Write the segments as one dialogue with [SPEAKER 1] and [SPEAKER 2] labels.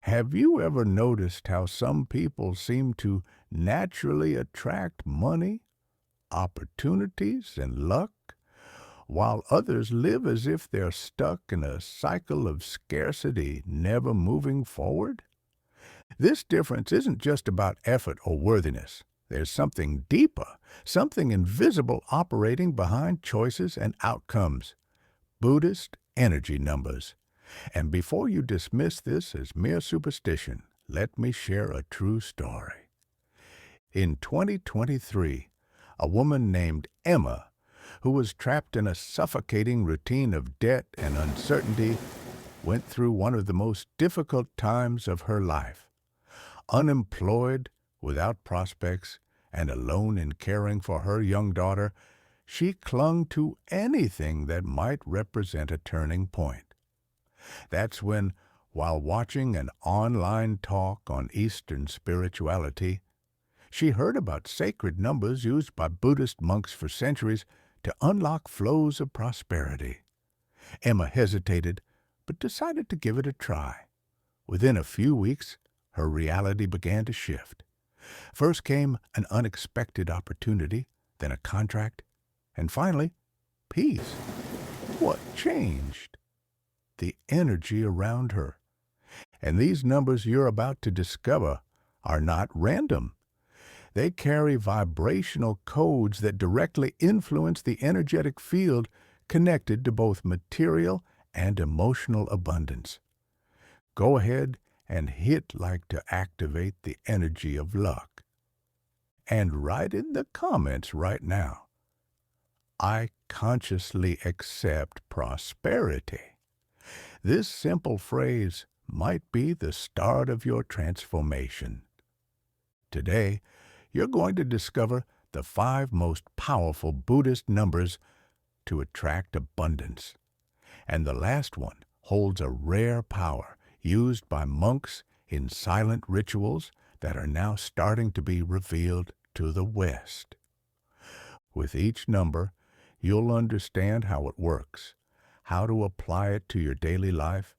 [SPEAKER 1] Have you ever noticed how some people seem to naturally attract money, opportunities, and luck, while others live as if they're stuck in a cycle of scarcity, never moving forward? This difference isn't just about effort or worthiness. There's something deeper, something invisible operating behind choices and outcomes. Buddhist energy numbers. And before you dismiss this as mere superstition, let me share a true story. In 2023, a woman named Emma, who was trapped in a suffocating routine of debt and uncertainty, went through one of the most difficult times of her life. Unemployed, without prospects, and alone in caring for her young daughter, she clung to anything that might represent a turning point. That's when, while watching an online talk on Eastern spirituality, she heard about sacred numbers used by Buddhist monks for centuries to unlock flows of prosperity. Emma hesitated, but decided to give it a try. Within a few weeks, her reality began to shift. First came an unexpected opportunity, then a contract, and finally, peace. What changed? The energy around her. And these numbers you're about to discover are not random. They carry vibrational codes that directly influence the energetic field connected to both material and emotional abundance. Go ahead and hit like to activate the energy of luck. And write in the comments right now, I consciously accept prosperity. This simple phrase might be the start of your transformation. Today, you're going to discover the 5 most powerful Buddhist numbers to attract abundance. And the last one holds a rare power used by monks in silent rituals that are now starting to be revealed to the West. With each number, you'll understand how it works, how to apply it to your daily life,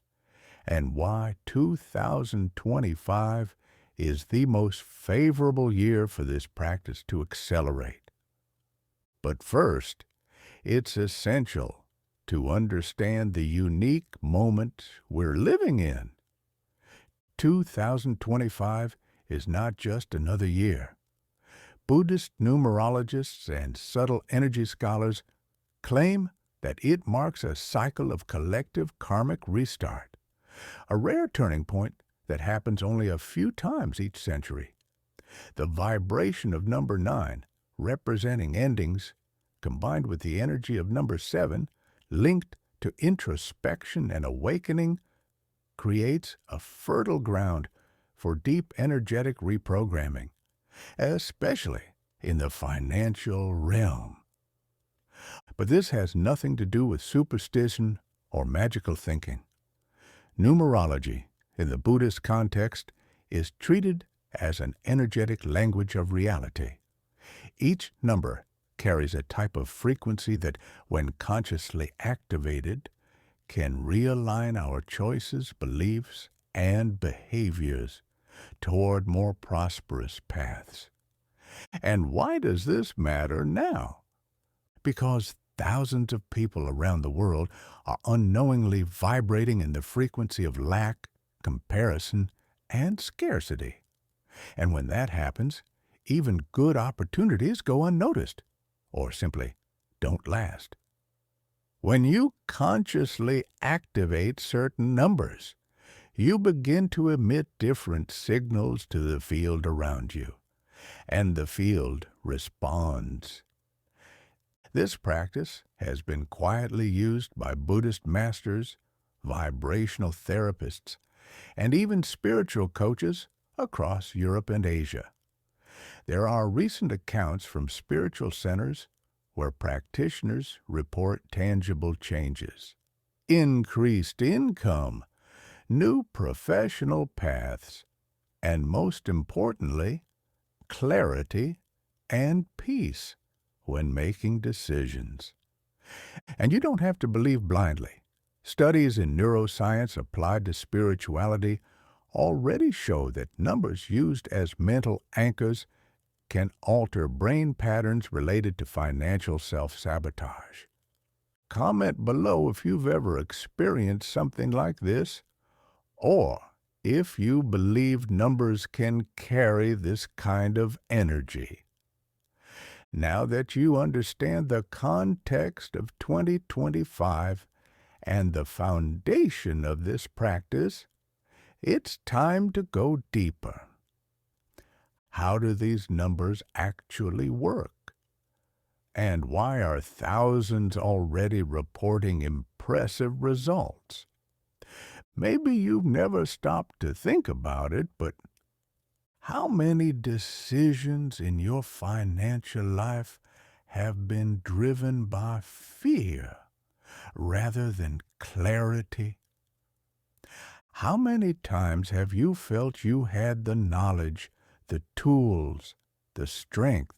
[SPEAKER 1] and why 2025 is the most favorable year for this practice to accelerate. But first, it's essential to understand the unique moment we're living in. 2025 is not just another year. Buddhist numerologists and subtle energy scholars claim that it marks a cycle of collective karmic restart, a rare turning point that happens only a few times each century. The vibration of number 9, representing endings, combined with the energy of number 7, linked to introspection and awakening, creates a fertile ground for deep energetic reprogramming, especially in the financial realm. But this has nothing to do with superstition or magical thinking. Numerology, in the Buddhist context, is treated as an energetic language of reality. Each number carries a type of frequency that, when consciously activated, can realign our choices, beliefs, and behaviors toward more prosperous paths. And why does this matter now? Because thousands of people around the world are unknowingly vibrating in the frequency of lack, comparison, and scarcity. And when that happens, even good opportunities go unnoticed, or simply don't last. When you consciously activate certain numbers, you begin to emit different signals to the field around you, and the field responds. This practice has been quietly used by Buddhist masters, vibrational therapists, and even spiritual coaches across Europe and Asia. There are recent accounts from spiritual centers where practitioners report tangible changes, increased income, new professional paths, and most importantly, clarity and peace when making decisions. And you don't have to believe blindly. Studies in neuroscience applied to spirituality already show that numbers used as mental anchors can alter brain patterns related to financial self-sabotage. Comment below if you've ever experienced something like this, or if you believe numbers can carry this kind of energy. Now that you understand the context of 2025 and the foundation of this practice, it's time to go deeper. How do these numbers actually work? And why are thousands already reporting impressive results? Maybe you've never stopped to think about it, but how many decisions in your financial life have been driven by fear rather than clarity? How many times have you felt you had the knowledge, the tools, the strength,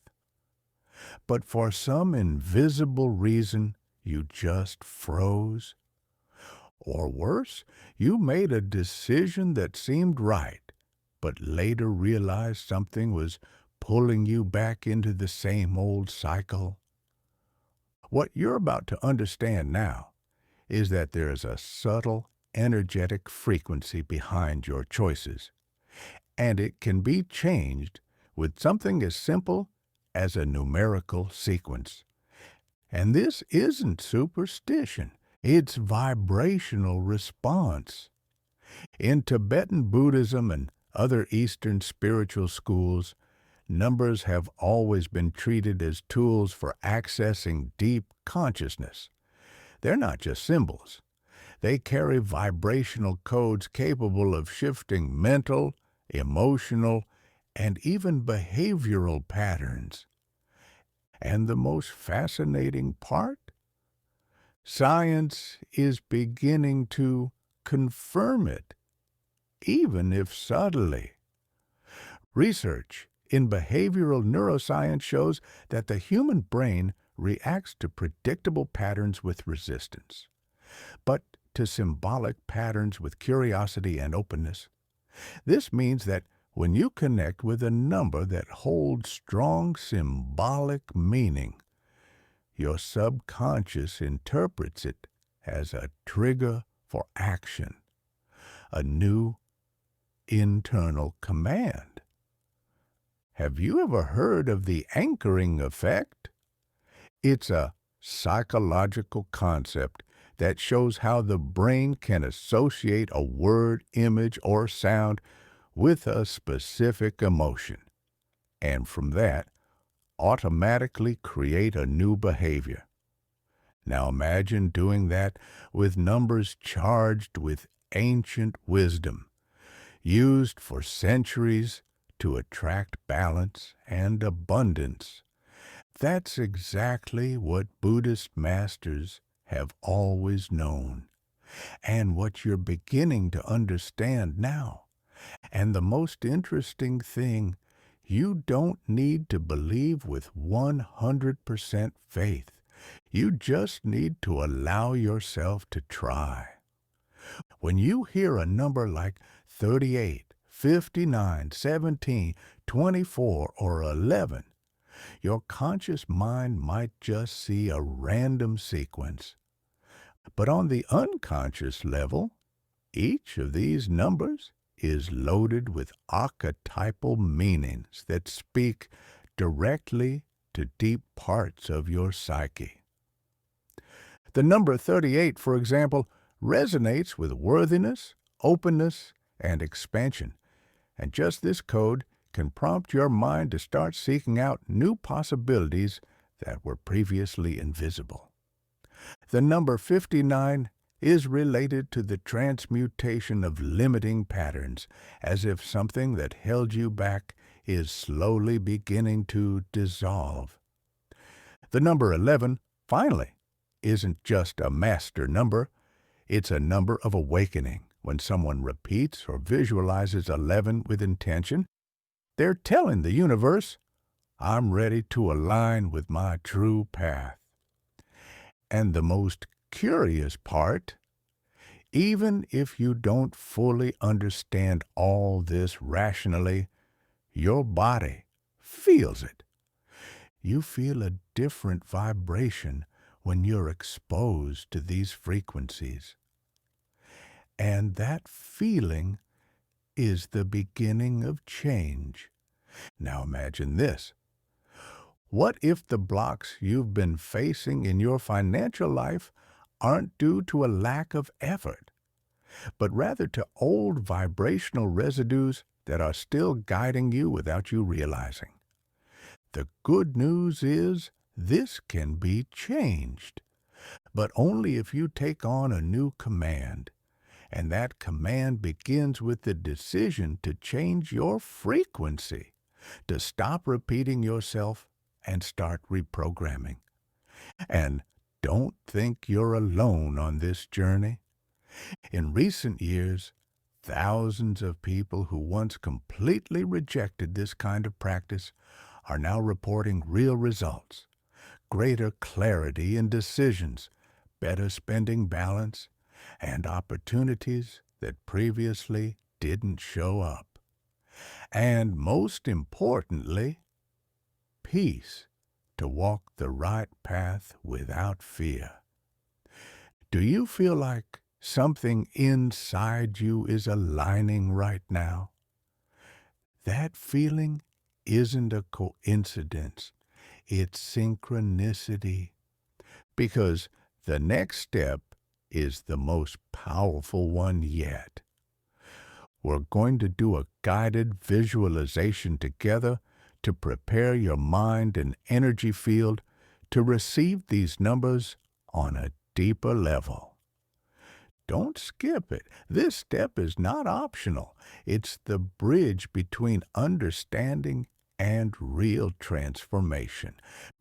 [SPEAKER 1] but for some invisible reason you just froze? Or worse, you made a decision that seemed right, but later realized something was pulling you back into the same old cycle? What you're about to understand now is that there is a subtle energetic frequency behind your choices, and it can be changed with something as simple as a numerical sequence. And this isn't superstition, it's vibrational response. In Tibetan Buddhism and other Eastern spiritual schools, numbers have always been treated as tools for accessing deep consciousness. They're not just symbols. They carry vibrational codes capable of shifting mental, emotional, and even behavioral patterns. And the most fascinating part? Science is beginning to confirm it, even if subtly. Research in behavioral neuroscience shows that the human brain reacts to predictable patterns with resistance, but to symbolic patterns with curiosity and openness. This means that when you connect with a number that holds strong symbolic meaning, your subconscious interprets it as a trigger for action, a new internal command. Have you ever heard of the anchoring effect? It's a psychological concept that shows how the brain can associate a word, image, or sound with a specific emotion, and from that, automatically create a new behavior. Now imagine doing that with numbers charged with ancient wisdom, used for centuries to attract balance and abundance. That's exactly what Buddhist masters have always known, and what you're beginning to understand now. And the most interesting thing, you don't need to believe with 100% faith. You just need to allow yourself to try. When you hear a number like 38, 59, 17, 24, or 11, your conscious mind might just see a random sequence. But on the unconscious level, each of these numbers is loaded with archetypal meanings that speak directly to deep parts of your psyche. The number 38, for example, resonates with worthiness, openness, and expansion, and just this code can prompt your mind to start seeking out new possibilities that were previously invisible. The number 59 is related to the transmutation of limiting patterns, as if something that held you back is slowly beginning to dissolve. The number 11, finally, isn't just a master number, it's a number of awakening. When someone repeats or visualizes 11 with intention, they're telling the universe, I'm ready to align with my true path. And the most curious part, Even if you don't fully understand all this rationally, your body feels it. You feel a different vibration when you're exposed to these frequencies. And that feeling is the beginning of change. Now imagine this. What if the blocks you've been facing in your financial life aren't due to a lack of effort, but rather to old vibrational residues that are still guiding you without you realizing? The good news is this can be changed, but only if you take on a new command. And that command begins with the decision to change your frequency, to stop repeating yourself and start reprogramming. And don't think you're alone on this journey. In recent years, thousands of people who once completely rejected this kind of practice are now reporting real results, greater clarity in decisions, better spending balance, and opportunities that previously didn't show up. And most importantly, peace to walk the right path without fear. Do you feel like something inside you is aligning right now? That feeling isn't a coincidence. It's synchronicity. Because the next step is the most powerful one yet. We're going to do a guided visualization together to prepare your mind and energy field to receive these numbers on a deeper level. Don't skip it. This step is not optional. It's the bridge between understanding and real transformation.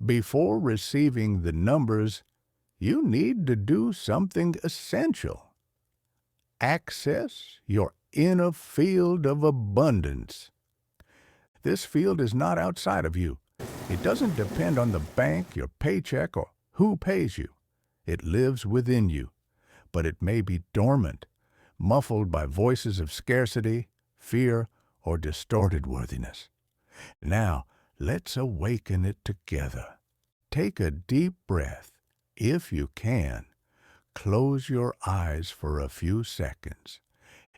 [SPEAKER 1] Before receiving the numbers, you need to do something essential. Access your inner field of abundance. This field is not outside of you. It doesn't depend on the bank, your paycheck, or who pays you. It lives within you, but it may be dormant, muffled by voices of scarcity, fear, or distorted worthiness. Now, let's awaken it together. Take a deep breath. If you can, close your eyes for a few seconds.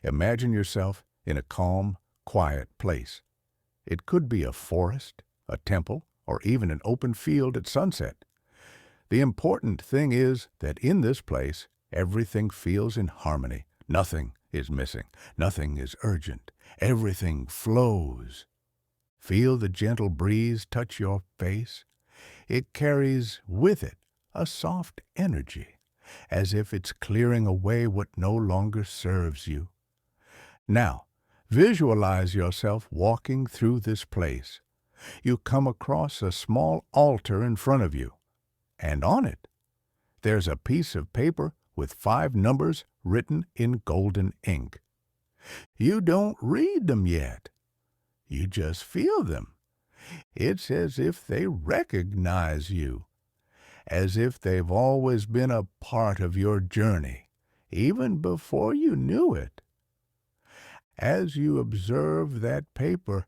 [SPEAKER 1] Imagine yourself in a calm, quiet place. It could be a forest, a temple, or even an open field at sunset. The important thing is that in this place, everything feels in harmony. Nothing is missing. Nothing is urgent. Everything flows. Feel the gentle breeze touch your face. It carries with it a soft energy, as if it's clearing away what no longer serves you. Now, visualize yourself walking through this place. You come across a small altar in front of you, and on it, there's a piece of paper with 5 numbers written in golden ink. You don't read them yet. You just feel them. It's as if they recognize you, as if they've always been a part of your journey, even before you knew it. As you observe that paper,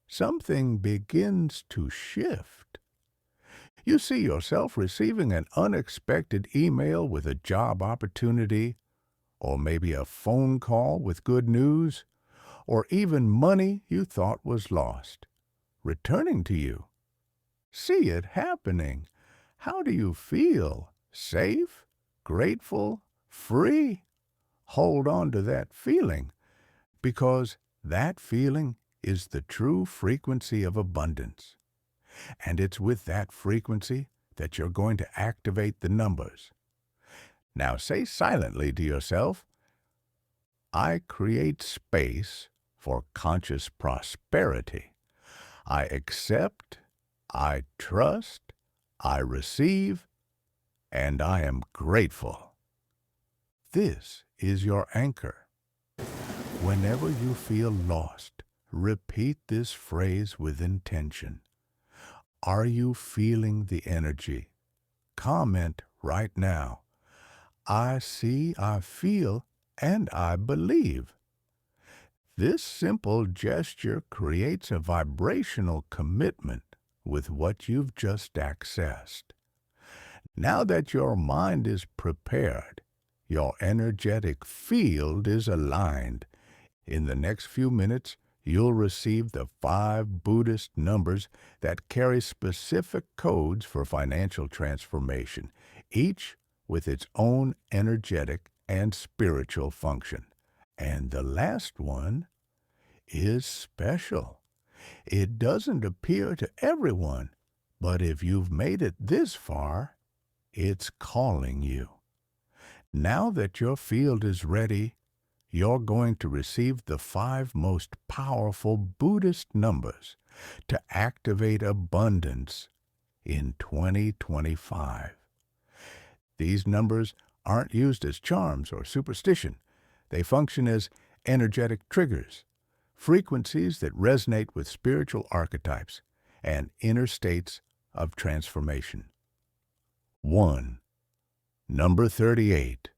[SPEAKER 1] something begins to shift. You see yourself receiving an unexpected email with a job opportunity, or maybe a phone call with good news, or even money you thought was lost, returning to you. See it happening. How do you feel? Safe? Grateful? Free? Hold on to that feeling, because that feeling is the true frequency of abundance. And it's with that frequency that you're going to activate the numbers. Now say silently to yourself, I create space for conscious prosperity. I accept, I trust, I receive, and I am grateful. This is your anchor. Whenever you feel lost, repeat this phrase with intention. Are you feeling the energy? Comment right now. I see, I feel, and I believe. This simple gesture creates a vibrational commitment with what you've just accessed. Now that your mind is prepared, your energetic field is aligned. In the next few minutes, you'll receive the 5 Buddhist numbers that carry specific codes for financial transformation, each with its own energetic and spiritual function. And the last one is special. It doesn't appear to everyone, but if you've made it this far, it's calling you. Now that your field is ready, you're going to receive the 5 most powerful Buddhist numbers to activate abundance in 2025. These numbers aren't used as charms or superstition. They function as energetic triggers, frequencies that resonate with spiritual archetypes and inner states of transformation. 1. Number 38.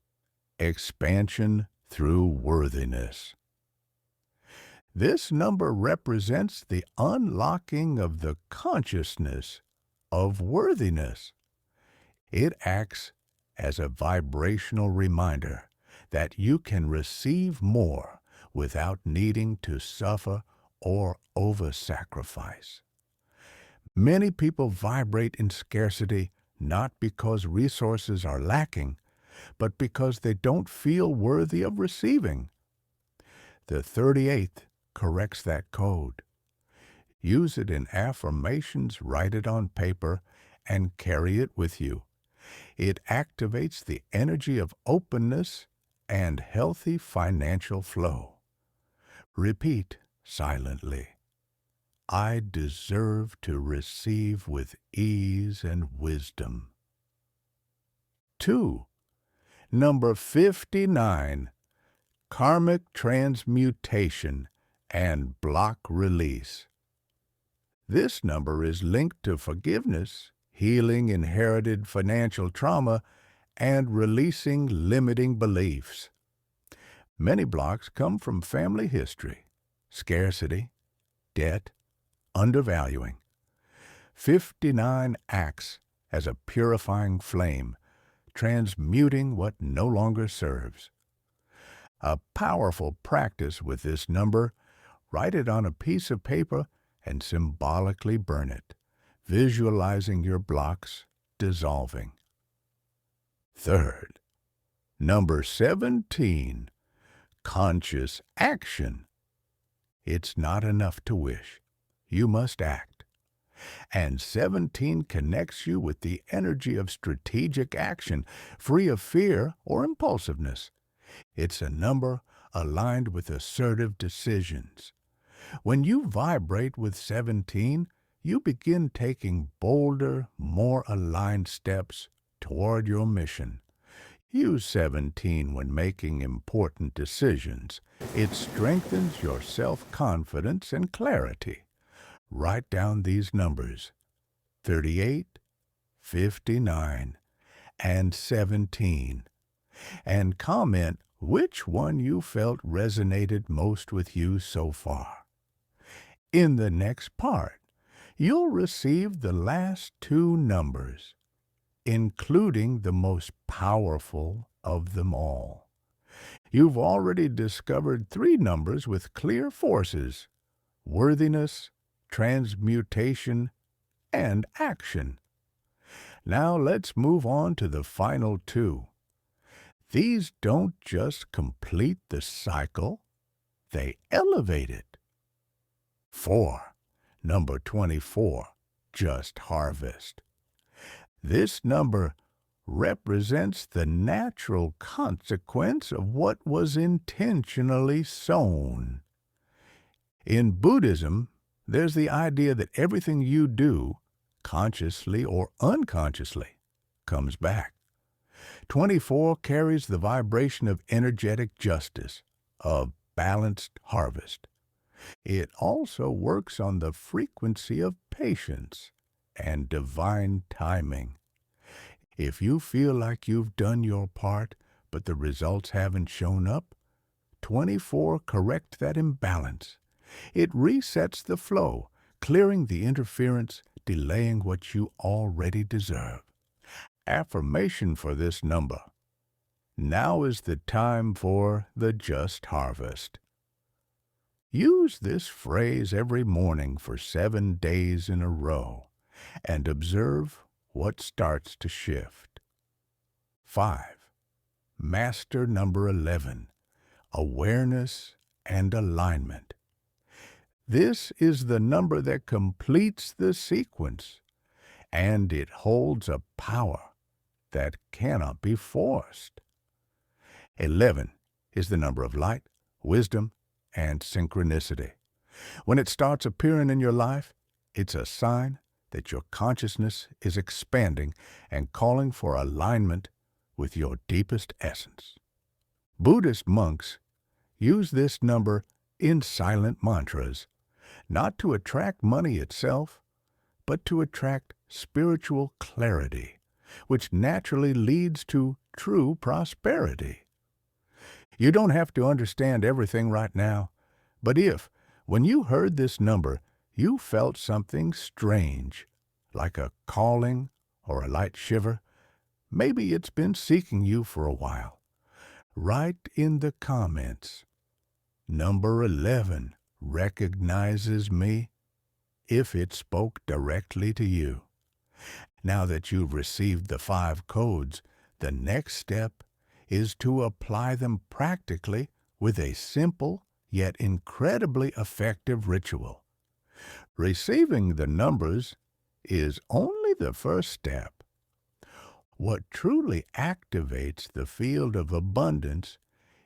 [SPEAKER 1] Expansion through worthiness. This number represents the unlocking of the consciousness of worthiness. It acts as a vibrational reminder that you can receive more without needing to suffer or over-sacrifice. Many people vibrate in scarcity not because resources are lacking, but because they don't feel worthy of receiving. The 38th corrects that code. Use it in affirmations, write it on paper, and carry it with you. It activates the energy of openness and healthy financial flow. Repeat silently. I deserve to receive with ease and wisdom. 2. Number 59. Karmic transmutation and block release. This number is linked to forgiveness, healing inherited financial trauma, and releasing limiting beliefs. Many blocks come from family history, scarcity, debt, undervaluing. 59 acts as a purifying flame, transmuting what no longer serves. A powerful practice with this number: write it on a piece of paper and symbolically burn it, visualizing your blocks dissolving. 3rd, number 17, conscious action. It's not enough to wish. You must act. And 17 connects you with the energy of strategic action, free of fear or impulsiveness. It's a number aligned with assertive decisions. When you vibrate with 17, you begin taking bolder, more aligned steps toward your mission. Use 17 when making important decisions. It strengthens your self-confidence and clarity. Write down these numbers: 38, 59, and 17, and comment which one you felt resonated most with you so far. In the next part, you'll receive the last 2 numbers, including the most powerful of them all. You've already discovered 3 numbers with clear forces: worthiness, transmutation, and action. Now let's move on to the final 2. These don't just complete the cycle, they elevate it. 4. Number 24. Just harvest. This number represents the natural consequence of what was intentionally sown. In Buddhism, there's the idea that everything you do, consciously or unconsciously, comes back. 24 carries the vibration of energetic justice, of balanced harvest. It also works on the frequency of patience and divine timing. If you feel like you've done your part, but the results haven't shown up, 24 correct that imbalance. It resets the flow, clearing the interference, delaying what you already deserve. Affirmation for this number. Now is the time for the just harvest. Use this phrase every morning for 7 days in a row and observe what starts to shift. 5. Master number 11. Awareness and alignment. This is the number that completes the sequence, and it holds a power that cannot be forced. 11 is the number of light, wisdom, and synchronicity. When it starts appearing in your life, it's a sign that your consciousness is expanding and calling for alignment with your deepest essence. Buddhist monks use this number in silent mantras, not to attract money itself, but to attract spiritual clarity, which naturally leads to true prosperity. You don't have to understand everything right now, but if, when you heard this number, you felt something strange, like a calling or a light shiver, maybe it's been seeking you for a while. Write in the comments, number 11 recognizes me, if it spoke directly to you. Now that you've received the 5 codes, the next step is to apply them practically with a simple yet incredibly effective ritual. Receiving the numbers is only the first step. What truly activates the field of abundance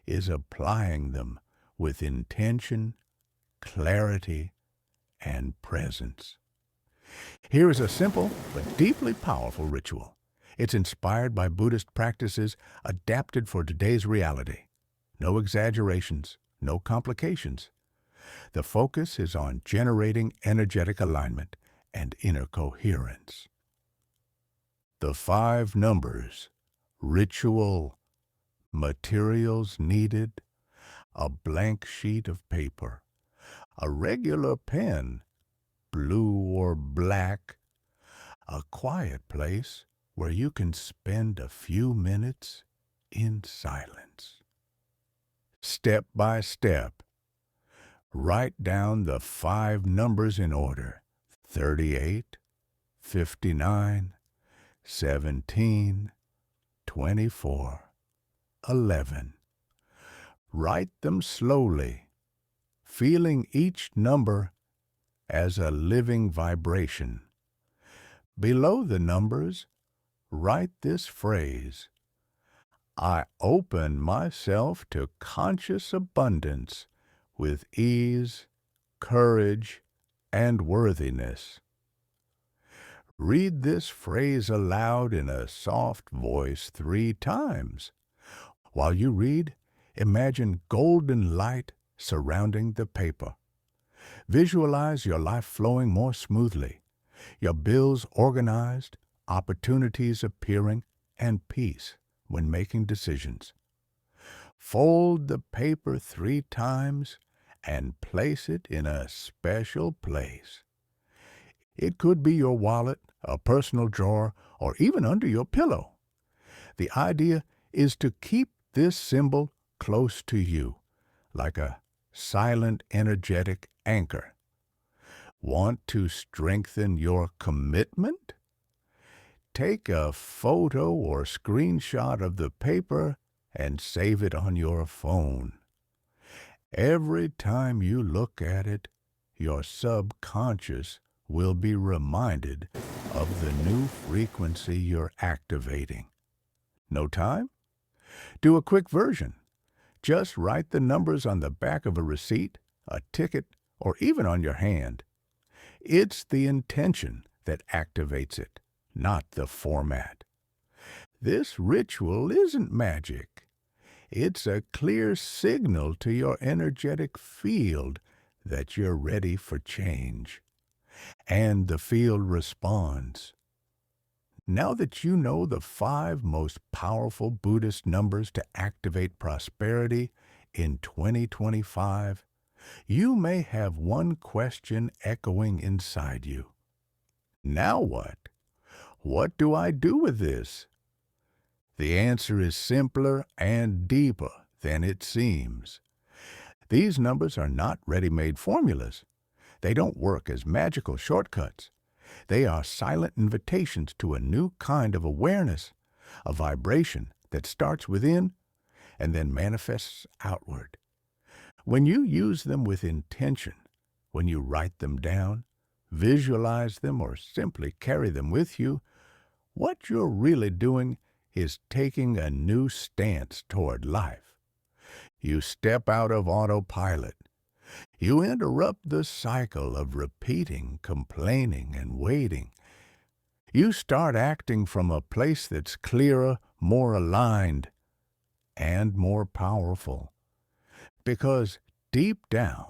[SPEAKER 1] is applying them with intention, clarity, and presence. Here is a simple but deeply powerful ritual. It's inspired by Buddhist practices adapted for today's reality. No exaggerations, no complications. The focus is on generating energetic alignment and inner coherence. The 5 numbers, ritual, materials needed, a blank sheet of paper, a regular pen, blue or black, a quiet place where you can spend a few minutes in silence. Step by step, write down the 5 numbers in order: 38, 59, 17, 24, 11. Write them slowly, feeling each number as a living vibration. Below the numbers, write this phrase: I open myself to conscious abundance with ease, courage, and worthiness. Read this phrase aloud in a soft voice 3 times. While you read, imagine golden light surrounding the paper. Visualize your life flowing more smoothly, your bills organized, opportunities appearing, and peace when making decisions. Fold the paper 3 times and place it in a special place. It could be your wallet, a personal drawer, or even under your pillow. The idea is to keep this symbol close to you, like a silent, energetic anchor. Want to strengthen your commitment? Take a photo or screenshot of the paper and save it on your phone. Every time you look at it, your subconscious will be reminded of the new frequency you're activating. No time? Do a quick version. Just write the numbers on the back of a receipt, a ticket, or even on your hand. It's the intention that activates it, not the format. This ritual isn't magic. It's a clear signal to your energetic field that you're ready for change. And the field responds. Now that you know the 5 most powerful Buddhist numbers to activate prosperity in 2025, you may have one question echoing inside you. Now what? What do I do with this? The answer is simpler and deeper than it seems. These numbers are not ready-made formulas. They don't work as magical shortcuts. They are silent invitations to a new kind of awareness, a vibration that starts within and then manifests outward. When you use them with intention, when you write them down, visualize them, or simply carry them with you, what you're really doing is taking a new stance toward life. You step out of autopilot. You interrupt the cycle of repeating, complaining, and waiting. You start acting from a place that's clearer, more aligned, and more powerful. Because deep down,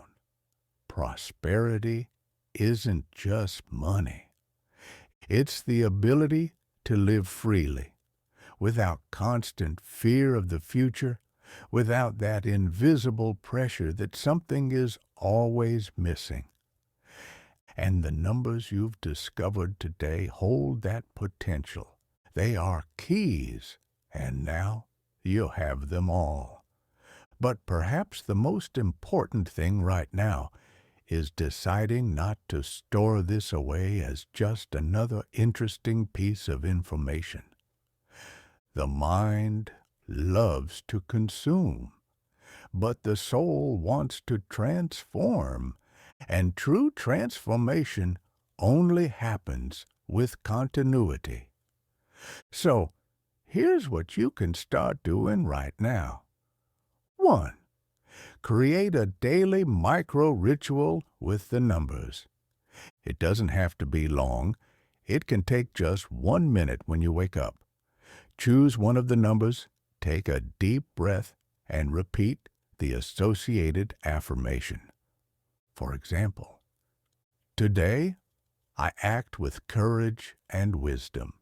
[SPEAKER 1] prosperity isn't just money. It's the ability to live freely, without constant fear of the future, without that invisible pressure that something is always missing. And the numbers you've discovered today hold that potential. They are keys, and now you have them all. But perhaps the most important thing right now is deciding not to store this away as just another interesting piece of information. The mind loves to consume, but the soul wants to transform, and true transformation only happens with continuity. So, here's what you can start doing right now. 1. Create a daily micro-ritual with the numbers. It doesn't have to be long. It can take just 1 minute when you wake up. Choose one of the numbers, take a deep breath, and repeat the associated affirmation. For example, today I act with courage and wisdom.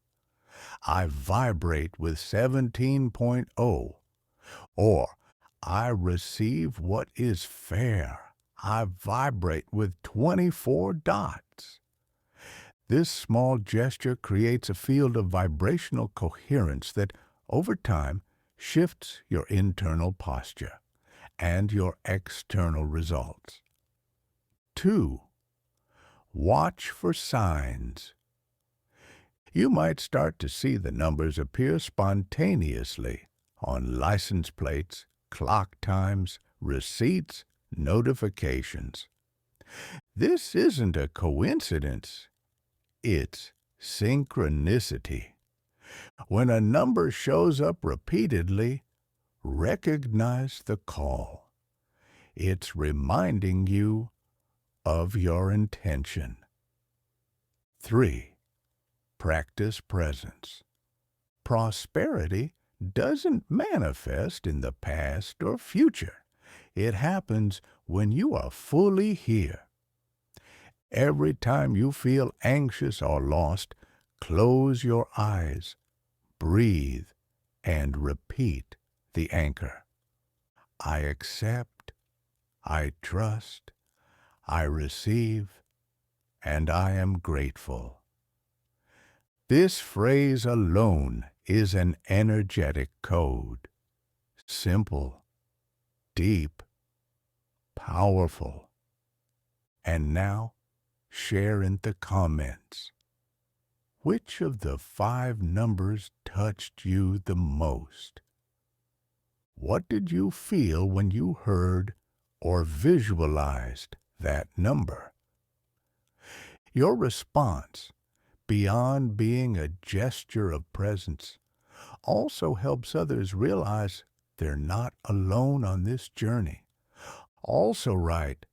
[SPEAKER 1] I vibrate with 17.0. Or, I receive what is fair. I vibrate with 24 dots. This small gesture creates a field of vibrational coherence that, over time, shifts your internal posture and your external results. 2. Watch for signs. You might start to see the numbers appear spontaneously on license plates, clock times, receipts, notifications. This isn't a coincidence. It's synchronicity. When a number shows up repeatedly, recognize the call. It's reminding you of your intention. 3. Practice presence. Prosperity doesn't manifest in the past or future. It happens when you are fully here. Every time you feel anxious or lost, close your eyes, breathe, and repeat the anchor. I accept, I trust, I receive, and I am grateful. This phrase alone is an energetic code. Simple, deep, powerful. And now, share in the comments. Which of the 5 numbers touched you the most? What did you feel when you heard or visualized that number? Your response, beyond being a gesture of presence, also helps others realize they're not alone on this journey. Also write,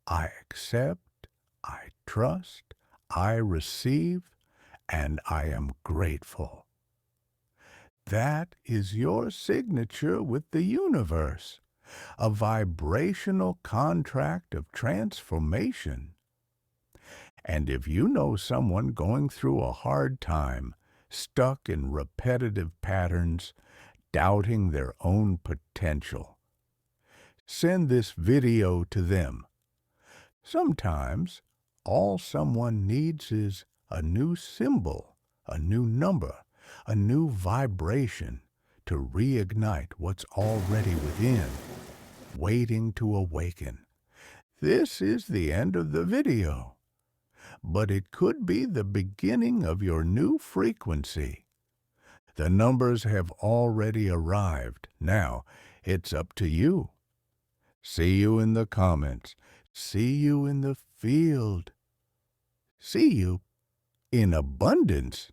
[SPEAKER 1] I accept, I trust, I receive, and I am grateful. That is your signature with the universe, a vibrational contract of transformation. And if you know someone going through a hard time, stuck in repetitive patterns, doubting their own potential. Send this video to them. Sometimes all someone needs is a new symbol, a new number, a new vibration to reignite what's already within, waiting to awaken. This is the end of the video, but it could be the beginning of your new frequency. The numbers have already arrived. Now, it's up to you. See you in the comments. See you in the field. See you in abundance.